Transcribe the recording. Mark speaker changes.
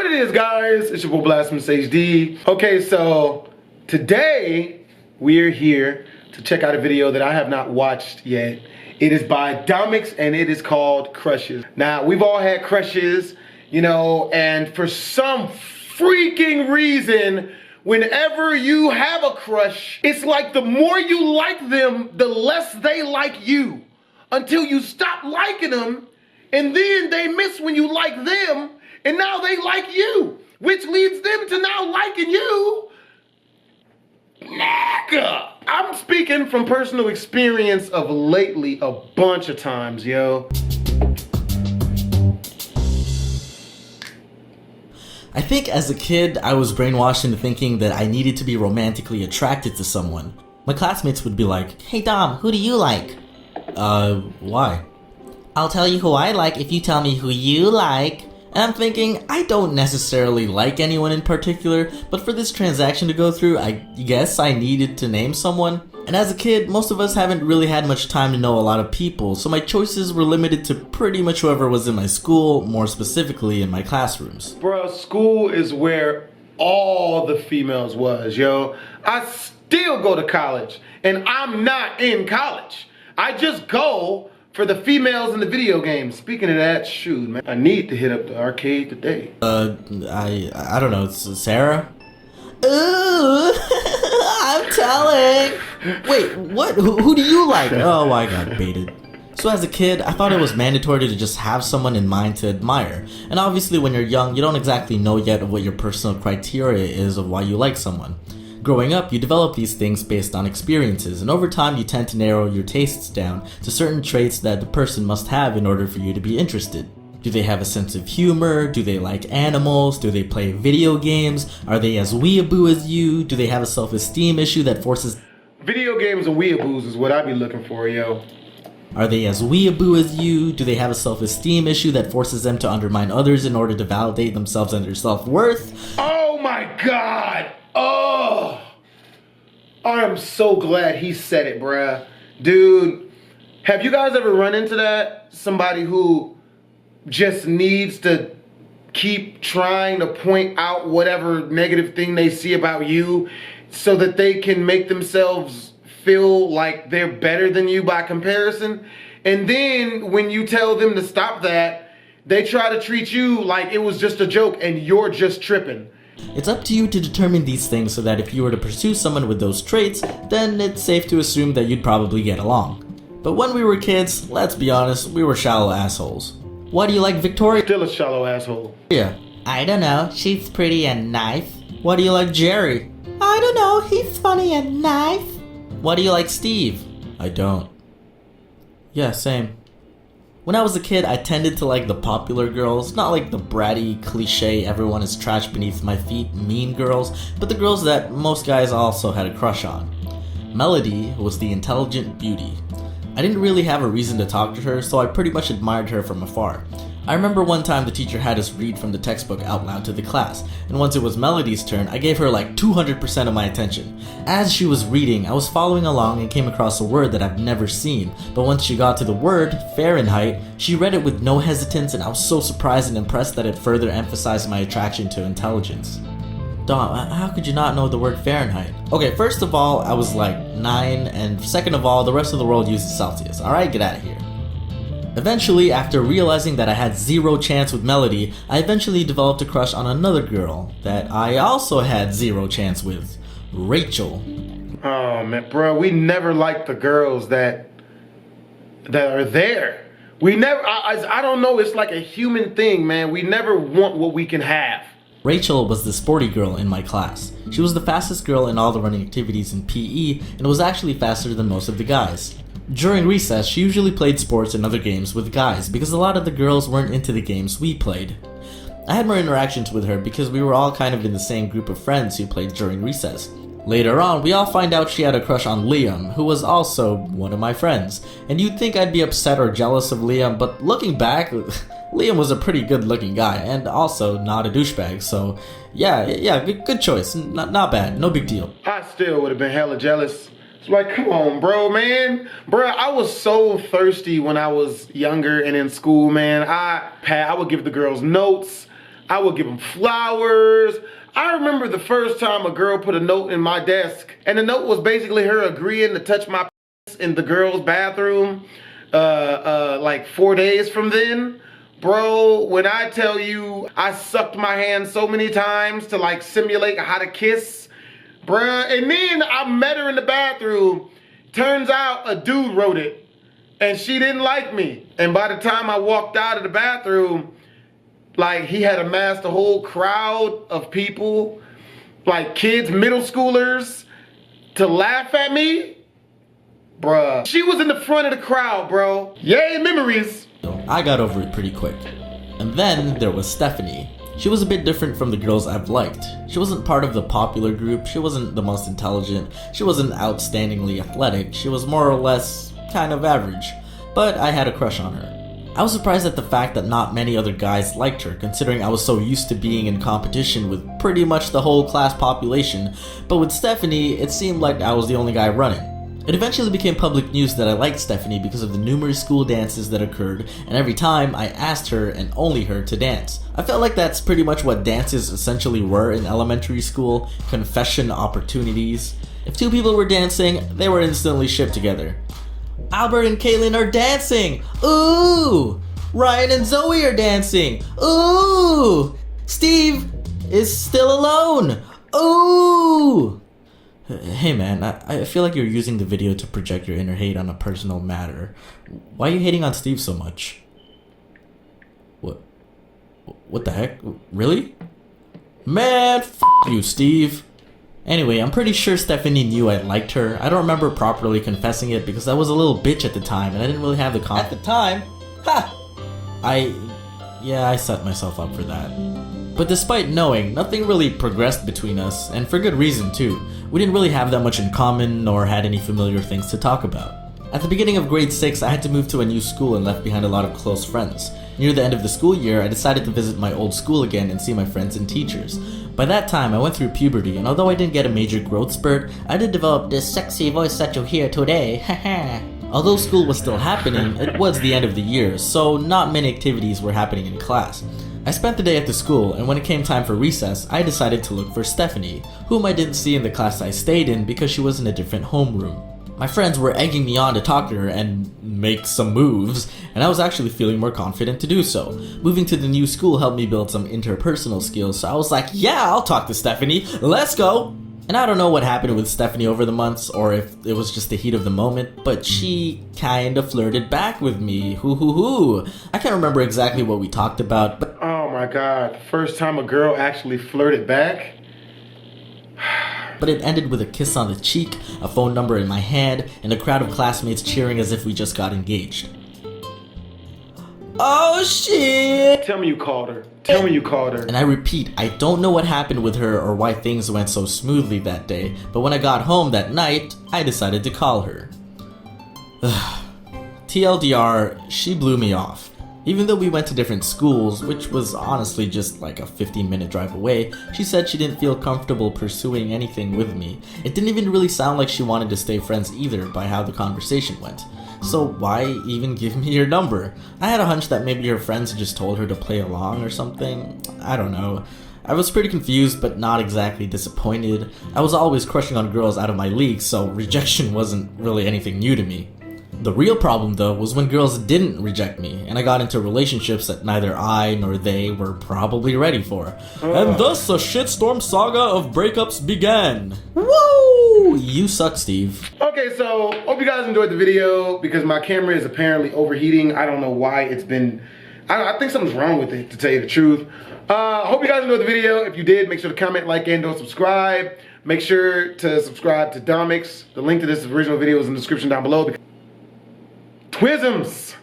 Speaker 1: What it is, guys, it's your boy Blastphamoushd. Okay, so today we're here to check out a video that I have not watched yet. It is by Domix and it is called Crushes. Now, we've all had crushes, you know, and for some freaking reason, whenever you have a crush, it's like the more you like them, the less they like you. Until you stop liking them, and then they miss when you like them, and now they like you, which leads them to now liking you. Nigga! I'm speaking from personal experience of lately a bunch of times, yo.
Speaker 2: I think as a kid, I was brainwashed into thinking that I needed to be romantically attracted to someone. My classmates would be like, "Hey Dom, who do you like?" Why? "I'll tell you who I like if you tell me who you like." And I'm thinking, I don't necessarily like anyone in particular, but for this transaction to go through, I guess I needed to name someone. And as a kid, most of us haven't really had much time to know a lot of people, so my choices were limited to pretty much whoever was in my school, more specifically in my classrooms.
Speaker 1: Bruh, school is where all the females was, yo. I still go to college, and I'm not in college. I just go for the females in the video games. Speaking of that, shoot, man, I need to hit up the arcade today.
Speaker 2: I don't know, it's Sarah? Ooh, I'm telling. Wait, what? Who do you like? Oh, I got baited. So as a kid, I thought it was mandatory to just have someone in mind to admire. And obviously when you're young, you don't exactly know yet what your personal criteria is of why you like someone. Growing up, you develop these things based on experiences, and over time you tend to narrow your tastes down to certain traits that the person must have in order for you to be interested. Do they have a sense of humor? Do they like animals? Do they play video games? Are they as weeaboo as you? Do they have a self-esteem issue that forces...
Speaker 1: Video games and weeaboos is what I be looking for, yo.
Speaker 2: Are they as weeaboo as you? Do they have a self-esteem issue that forces them to undermine others in order to validate themselves and their self-worth?
Speaker 1: Oh my God! Oh! I am so glad he said it, bruh. Dude, have you guys ever run into that? Somebody who just needs to keep trying to point out whatever negative thing they see about you so that they can make themselves feel like they're better than you by comparison. And then when you tell them to stop that, they try to treat you like it was just a joke and you're just tripping.
Speaker 2: It's up to you to determine these things so that if you were to pursue someone with those traits, then it's safe to assume that you'd probably get along. But when we were kids, let's be honest, we were shallow assholes. Why do you like Victoria?
Speaker 1: Still a shallow asshole.
Speaker 2: Yeah. I don't know, she's pretty and nice. Why do you like Jerry? I don't know, he's funny and nice. Why do you like Steve? I don't. Yeah, same. When I was a kid, I tended to like the popular girls, not like the bratty, cliche, everyone is trash beneath my feet, mean girls, but the girls that most guys also had a crush on. Melody was the intelligent beauty. I didn't really have a reason to talk to her, so I pretty much admired her from afar. I remember one time the teacher had us read from the textbook out loud to the class, and once it was Melody's turn, I gave her like 200% of my attention. As she was reading, I was following along and came across a word that I've never seen, but once she got to the word, Fahrenheit, she read it with no hesitance, and I was so surprised and impressed that it further emphasized my attraction to intelligence. Dom, how could you not know the word Fahrenheit? Okay, first of all, I was like 9, and second of all, the rest of the world uses Celsius. Alright, get out of here. Eventually, after realizing that I had zero chance with Melody, I eventually developed a crush on another girl that I also had zero chance with, Rachel.
Speaker 1: Oh man, bro, we never liked the girls that are there. We never, I don't know, it's like a human thing, man. We never want what we can have.
Speaker 2: Rachel was the sporty girl in my class. She was the fastest girl in all the running activities in PE and was actually faster than most of the guys. During recess, she usually played sports and other games with guys because a lot of the girls weren't into the games we played. I had more interactions with her because we were all kind of in the same group of friends who played during recess. Later on, we all find out she had a crush on Liam, who was also one of my friends. And you'd think I'd be upset or jealous of Liam, but looking back, Liam was a pretty good looking guy and also not a douchebag, so yeah, good choice, not bad, no big deal.
Speaker 1: I still would have been hella jealous. It's like, come on, bro, man. Bro, I was so thirsty when I was younger and in school, man. I would give the girls notes. I would give them flowers. I remember the first time a girl put a note in my desk, and the note was basically her agreeing to touch my in the girls' bathroom like 4 days from then. Bro, when I tell you I sucked my hand so many times to like simulate how to kiss, bruh. And then I met her in the bathroom. Turns out a dude wrote it and she didn't like me. And by the time I walked out of the bathroom, like he had amassed a whole crowd of people, like kids, middle schoolers, to laugh at me. Bruh. She was in the front of the crowd, bro. Yay, memories.
Speaker 2: I got over it pretty quick. And then there was Stephanie. She was a bit different from the girls I've liked. She wasn't part of the popular group, she wasn't the most intelligent, she wasn't outstandingly athletic, she was more or less kind of average. But I had a crush on her. I was surprised at the fact that not many other guys liked her, considering I was so used to being in competition with pretty much the whole class population, but with Stephanie, it seemed like I was the only guy running. It eventually became public news that I liked Stephanie because of the numerous school dances that occurred, and every time I asked her and only her to dance. I felt like that's pretty much what dances essentially were in elementary school, confession opportunities. If two people were dancing, they were instantly shipped together. Albert and Caitlin are dancing! Ooh! Ryan and Zoe are dancing! Ooh! Steve is still alone! Ooh! Hey man, I feel like you're using the video to project your inner hate on a personal matter. Why are you hating on Steve so much? What the heck? Really? Man, f*** you, Steve. Anyway, I'm pretty sure Stephanie knew I liked her. I don't remember properly confessing it because I was a little bitch at the time and I didn't really have the confidence. At the time? Ha! I set myself up for that. But despite knowing, nothing really progressed between us, and for good reason too. We didn't really have that much in common, nor had any familiar things to talk about. At the beginning of grade 6, I had to move to a new school and left behind a lot of close friends. Near the end of the school year, I decided to visit my old school again and see my friends and teachers. By that time, I went through puberty, and although I didn't get a major growth spurt, I did develop this sexy voice that you hear today, haha. Although school was still happening, it was the end of the year, so not many activities were happening in class. I spent the day at the school, and when it came time for recess, I decided to look for Stephanie, whom I didn't see in the class I stayed in because she was in a different homeroom. My friends were egging me on to talk to her and make some moves, and I was actually feeling more confident to do so. Moving to the new school helped me build some interpersonal skills, so I was like, yeah, I'll talk to Stephanie, let's go! And I don't know what happened with Stephanie over the months, or if it was just the heat of the moment, but she kinda flirted back with me, hoo. I can't remember exactly what we talked about, but
Speaker 1: oh my god, first time a girl actually flirted back?
Speaker 2: But it ended with a kiss on the cheek, a phone number in my hand, and a crowd of classmates cheering as if we just got engaged. Oh shit!
Speaker 1: Tell me you called her. Tell me you called her.
Speaker 2: And I repeat, I don't know what happened with her or why things went so smoothly that day, but when I got home that night, I decided to call her. TLDR, she blew me off. Even though we went to different schools, which was honestly just like a 15-minute drive away, she said she didn't feel comfortable pursuing anything with me. It didn't even really sound like she wanted to stay friends either by how the conversation went. So why even give me your number? I had a hunch that maybe her friends just told her to play along or something. I don't know. I was pretty confused but not exactly disappointed. I was always crushing on girls out of my league, so rejection wasn't really anything new to me. The real problem though was when girls didn't reject me and I got into relationships that neither I nor they were probably ready for. And thus a shitstorm saga of breakups began. Woo! You suck, Steve.
Speaker 1: Okay, so hope you guys enjoyed the video because my camera is apparently overheating. I don't know why it's been, I think something's wrong with it, to tell you the truth. Hope you guys enjoyed the video. If you did, make sure to comment, like, and don't subscribe. Make sure to subscribe to Domix. The link to this original video is in the description down below. Twisms!